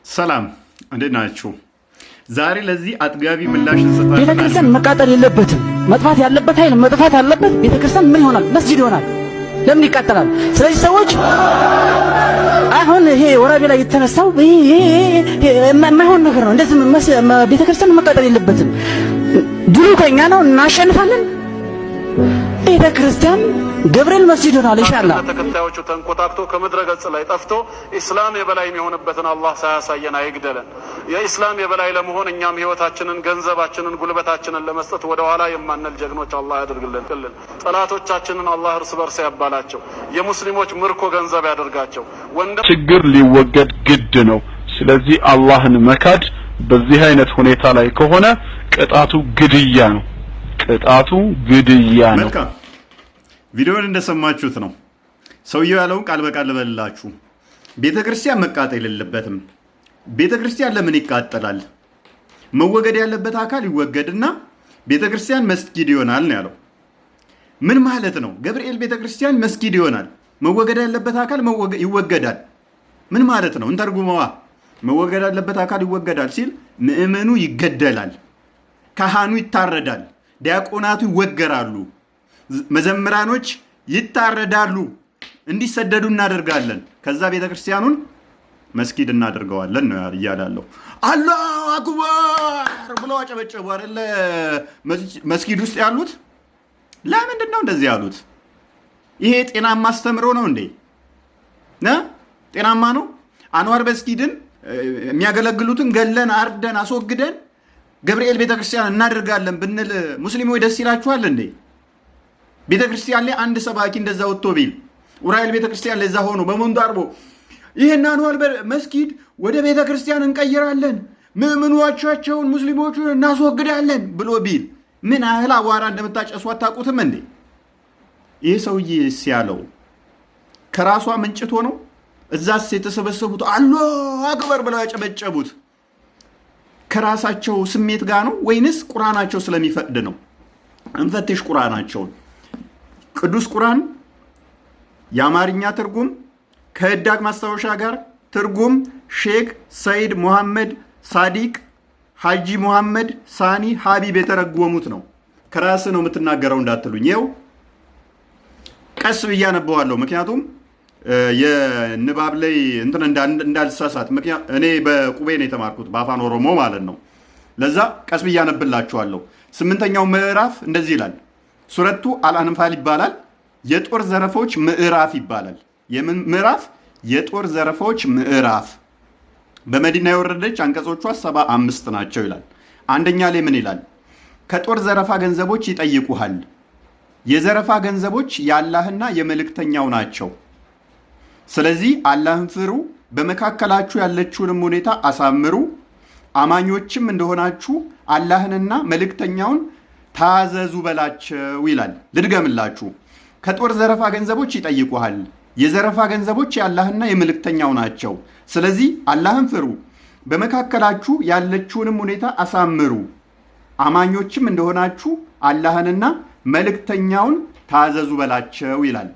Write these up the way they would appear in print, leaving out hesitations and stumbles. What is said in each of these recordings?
ሰላም እንዴት ናችሁ? ዛሬ ለዚህ አጥጋቢ ምላሽ እንሰጣለን። ቤተክርስቲያን መቃጠል የለበትም። መጥፋት ያለበት ኃይል መጥፋት አለበት። ቤተክርስቲያን ምን ይሆናል? መስጂድ ይሆናል። ለምን ይቃጠላል? ስለዚህ ሰዎች አሁን ይሄ ወራቤ ላይ የተነሳው ይሄ የማይሆን ነገር ነው። እንደዚህ ቤተክርስቲያን መቃጠል የለበትም። ድሉ ከኛ ነው፣ እናሸንፋለን። ቤተክርስቲያን ገብርኤል መስጂድ ሆናል ኢንሻአላህ። ተከታዮቹ ተንቆጣጥቶ ከምድረ ገጽ ላይ ጠፍቶ ኢስላም የበላይ የሚሆንበትን አላህ ሳያሳየን አይግደለን። የኢስላም የበላይ ለመሆን እኛም ህይወታችንን፣ ገንዘባችንን፣ ጉልበታችንን ለመስጠት ወደ ኋላ የማንል ጀግኖች አላህ ያድርግልን። ጠላቶቻችንን አላህ እርስ በርስ ያባላቸው፣ የሙስሊሞች ምርኮ ገንዘብ ያደርጋቸው። ችግር ሊወገድ ግድ ነው። ስለዚህ አላህን መካድ በዚህ አይነት ሁኔታ ላይ ከሆነ ቅጣቱ ግድያ ነው። ቅጣቱ ግድያ ነው። መልካም ቪዲዮውን እንደሰማችሁት ነው። ሰውየው ያለውን ቃል በቃል ልበላችሁ። ቤተክርስቲያን መቃጠል የለበትም። ቤተክርስቲያን ለምን ይቃጠላል? መወገድ ያለበት አካል ይወገድና ቤተክርስቲያን መስጊድ ይሆናል ነው ያለው። ምን ማለት ነው? ገብርኤል ቤተክርስቲያን መስጊድ ይሆናል፣ መወገድ ያለበት አካል ይወገዳል። ምን ማለት ነው? እንተርጉመዋ። መወገድ ያለበት አካል ይወገዳል ሲል ምእመኑ ይገደላል፣ ካህኑ ይታረዳል፣ ዲያቆናቱ ይወገራሉ፣ መዘምራኖች ይታረዳሉ፣ እንዲሰደዱ እናደርጋለን። ከዛ ቤተክርስቲያኑን መስጊድ እናደርገዋለን ነው እያላለሁ። አላሁ አክበር ብለው አጨበጨቡ አይደለ? መስጊድ ውስጥ ያሉት ለምንድን ነው እንደዚህ ያሉት? ይሄ ጤናማ አስተምሮ ነው እንዴ? ጤናማ ነው? አንዋር መስጊድን የሚያገለግሉትን ገለን አርደን አስወግደን ገብርኤል ቤተክርስቲያን እናደርጋለን ብንል ሙስሊሞች ደስ ይላችኋል እንዴ? ቤተክርስቲያን ላይ አንድ ሰባኪ እንደዛ ወጥቶ ቢል ኡራኤል ቤተክርስቲያን ለዛ ሆኖ በመንዳርቦ ይሄን አንዋር መስጊድ ወደ ቤተክርስቲያን እንቀይራለን፣ ምእምኖቻቸውን ሙስሊሞቹን እናስወግዳለን ብሎ ቢል ምን ያህል አዋራ እንደምታጨሱ አታውቁትም እንዴ? ይሄ ሰውዬ ሲያለው ከራሷ ምንጭት ሆነው እዛስ የተሰበሰቡት አላሁ አክበር ብለው ያጨበጨቡት ከራሳቸው ስሜት ጋር ነው ወይንስ ቁርአናቸው ስለሚፈቅድ ነው? እንፈትሽ ቁርአናቸውን። ቅዱስ ቁርአን የአማርኛ ትርጉም ከህዳግ ማስታወሻ ጋር ትርጉም ሼክ ሰይድ ሙሐመድ ሳዲቅ ሐጂ ሙሐመድ ሳኒ ሀቢብ የተረጎሙት ነው። ከራስ ነው የምትናገረው እንዳትሉኝ። ይኸው ቀስ ብዬ አነበዋለሁ፣ ምክንያቱም የንባብ ላይ እንትን እንዳልሳሳት። እኔ በቁቤ ነው የተማርኩት በአፋን ኦሮሞ ማለት ነው። ለዛ ቀስ ብዬ አነብላችኋለሁ። 8ኛው ምዕራፍ እንደዚህ ይላል። ሱረቱ አልአንፋል ይባላል። የጦር ዘረፎች ምዕራፍ ይባላል። የምን ምዕራፍ? የጦር ዘረፎች ምዕራፍ። በመዲና የወረደች አንቀጾቿ 75 ናቸው ይላል። አንደኛ ላይ ምን ይላል? ከጦር ዘረፋ ገንዘቦች ይጠይቁሃል። የዘረፋ ገንዘቦች የአላህና የመልእክተኛው ናቸው። ስለዚህ አላህን ፍሩ፣ በመካከላችሁ ያለችውንም ሁኔታ አሳምሩ፣ አማኞችም እንደሆናችሁ አላህንና መልእክተኛውን ታዘዙ በላቸው ይላል። ልድገምላችሁ። ከጦር ዘረፋ ገንዘቦች ይጠይቁሃል። የዘረፋ ገንዘቦች የአላህና የመልእክተኛው ናቸው። ስለዚህ አላህን ፍሩ፣ በመካከላችሁ ያለችውንም ሁኔታ አሳምሩ፣ አማኞችም እንደሆናችሁ አላህንና መልእክተኛውን ታዘዙ በላቸው ይላል።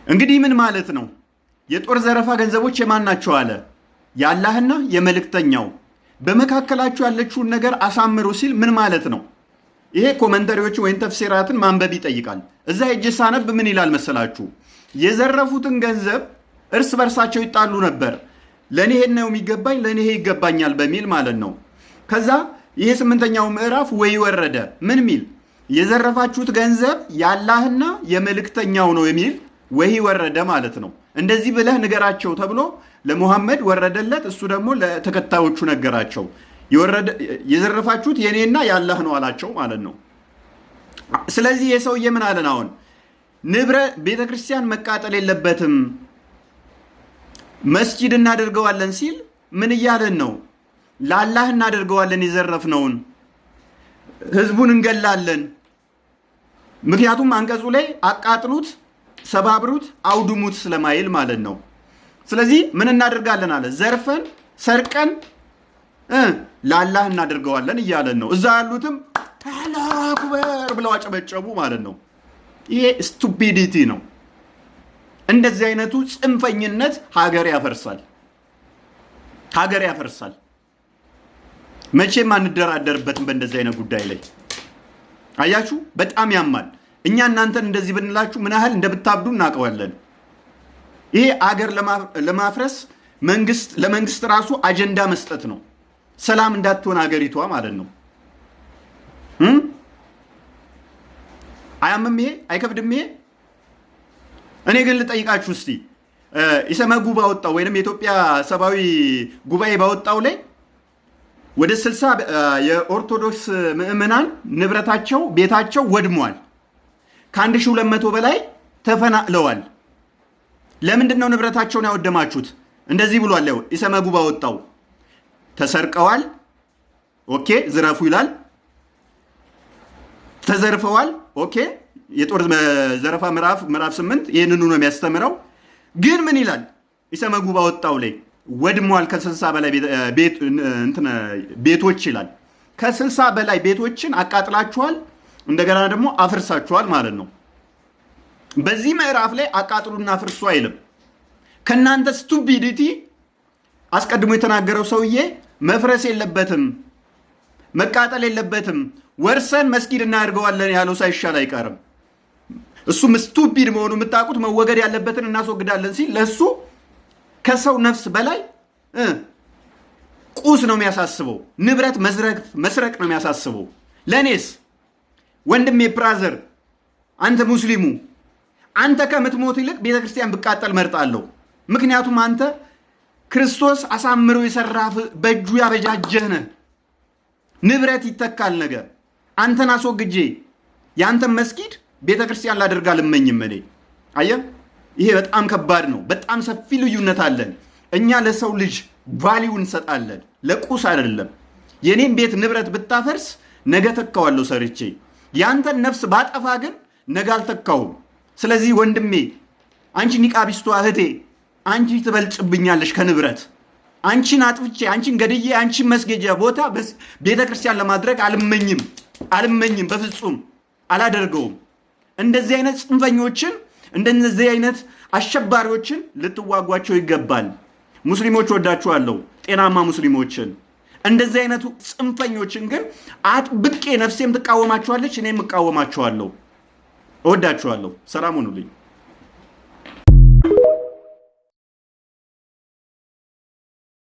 እንግዲህ ምን ማለት ነው? የጦር ዘረፋ ገንዘቦች የማን ናቸው አለ? የአላህና የመልእክተኛው። በመካከላችሁ ያለችውን ነገር አሳምሩ ሲል ምን ማለት ነው? ይሄ ኮመንተሪዎች ወይም ተፍሲራትን ማንበብ ይጠይቃል። እዛ ሄጄ ሳነብ ምን ይላል መሰላችሁ? የዘረፉትን ገንዘብ እርስ በርሳቸው ይጣሉ ነበር። ለእኔ ይሄን ነው የሚገባኝ፣ ለእኔ ይሄ ይገባኛል በሚል ማለት ነው። ከዛ ይሄ 8ኛው ምዕራፍ ወይ ወረደ። ምን ሚል? የዘረፋችሁት ገንዘብ የአላህና የመልእክተኛው ነው የሚል ወይ ወረደ ማለት ነው። እንደዚህ ብለህ ንገራቸው ተብሎ ለሙሐመድ ወረደለት። እሱ ደግሞ ለተከታዮቹ ነገራቸው። የዘረፋችሁት የኔና የአላህ ነው አላቸው ማለት ነው። ስለዚህ የሰውዬ ምን አለን? አሁን ቤተክርስቲያን መቃጠል የለበትም መስጂድ እናደርገዋለን ሲል ምን እያለን ነው? ለአላህ እናደርገዋለን፣ የዘረፍነውን ህዝቡን እንገላለን። ምክንያቱም አንቀጹ ላይ አቃጥሉት፣ ሰባብሩት፣ አውድሙት ስለማይል ማለት ነው። ስለዚህ ምን እናደርጋለን አለ? ዘርፈን ሰርቀን ለአላህ እናደርገዋለን እያለን ነው። እዛ ያሉትም አላሁ አክበር ብለው አጨበጨቡ ማለት ነው። ይሄ ስቱፒዲቲ ነው። እንደዚህ አይነቱ ጽንፈኝነት ሀገር ያፈርሳል። ሀገር ያፈርሳል። መቼም አንደራደርበትም በእንደዚህ አይነት ጉዳይ ላይ። አያችሁ፣ በጣም ያማል። እኛ እናንተን እንደዚህ ብንላችሁ ምን ያህል እንደምታብዱ እናውቀዋለን። ይሄ አገር ለማፍረስ ለመንግስት ራሱ አጀንዳ መስጠት ነው። ሰላም እንዳትሆን አገሪቷ ማለት ነው። አያምም? ይሄ አይከብድም? ይሄ እኔ ግን ልጠይቃችሁ እስቲ ኢሰመጉ ባወጣው ወይንም የኢትዮጵያ ሰብአዊ ጉባኤ ባወጣው ላይ ወደ 60 የኦርቶዶክስ ምዕመናን ንብረታቸው ቤታቸው ወድሟል። ከ1200 በላይ ተፈናቅለዋል። ለምንድን ነው ንብረታቸውን ያወደማችሁት? እንደዚህ ብሏል። ኢሰመጉ ባወጣው ተሰርቀዋል፣ ኦኬ፣ ዝረፉ ይላል። ተዘርፈዋል፣ ኦኬ፣ የጦር ዘረፋ ምዕራፍ 8 ይህንኑ ነው የሚያስተምረው። ግን ምን ይላል ኢሰመጉ ባወጣው ላይ ወድሟል ከ60 በላይ ቤቶች ይላል። ከ60 በላይ ቤቶችን አቃጥላችኋል፣ እንደገና ደግሞ አፍርሳችኋል ማለት ነው። በዚህ ምዕራፍ ላይ አቃጥሉና አፍርሱ አይልም። ከናንተ ስቱፒዲቲ አስቀድሞ የተናገረው ሰውዬ መፍረስ የለበትም መቃጠል የለበትም ወርሰን መስጊድ እናደርገዋለን ያለው ሳይሻል አይቀርም። እሱም ስቱፒድ መሆኑ የምታውቁት መወገድ ያለበትን እናስወግዳለን ሲል ለሱ ከሰው ነፍስ በላይ ቁስ ነው የሚያሳስበው። ንብረት መስረቅ ነው የሚያሳስበው። ለእኔስ ወንድሜ ብራዘር፣ አንተ ሙስሊሙ፣ አንተ ከምትሞት ይልቅ ቤተክርስቲያን ብቃጠል መርጣለሁ። ምክንያቱም አንተ ክርስቶስ አሳምሮ የሰራ በእጁ ያበጃጀህ ነህ። ንብረት ይተካል ነገር። አንተን አስወግጄ የአንተን መስጊድ ቤተክርስቲያን ላደርግ አልመኝም እኔ። አየህ፣ ይሄ በጣም ከባድ ነው። በጣም ሰፊ ልዩነት አለን። እኛ ለሰው ልጅ ቫሊዩ እንሰጣለን፣ ለቁስ አይደለም። የኔን ቤት ንብረት ብታፈርስ ነገ ተካዋለሁ ሰርቼ፣ ያንተን ነፍስ ባጠፋ ግን ነገ አልተካውም። ስለዚህ ወንድሜ፣ አንቺ ኒቃቢስቷ እህቴ፣ አንቺ ትበልጭብኛለሽ ከንብረት። አንቺን አጥፍቼ አንቺን ገድዬ አንቺን መስገጃ ቦታ ቤተክርስቲያን ለማድረግ አልመኝም፣ በፍጹም አላደርገውም። እንደዚህ አይነት ጽንፈኞችን እንደነዚህ አይነት አሸባሪዎችን ልትዋጓቸው ይገባል። ሙስሊሞች ወዳችኋለሁ፣ ጤናማ ሙስሊሞችን። እንደዚህ አይነቱ ጽንፈኞችን ግን አጥብቄ ነፍሴም ትቃወማቸዋለች፣ እኔም እቃወማቸዋለሁ። እወዳችኋለሁ። ሰላም ሁኑልኝ።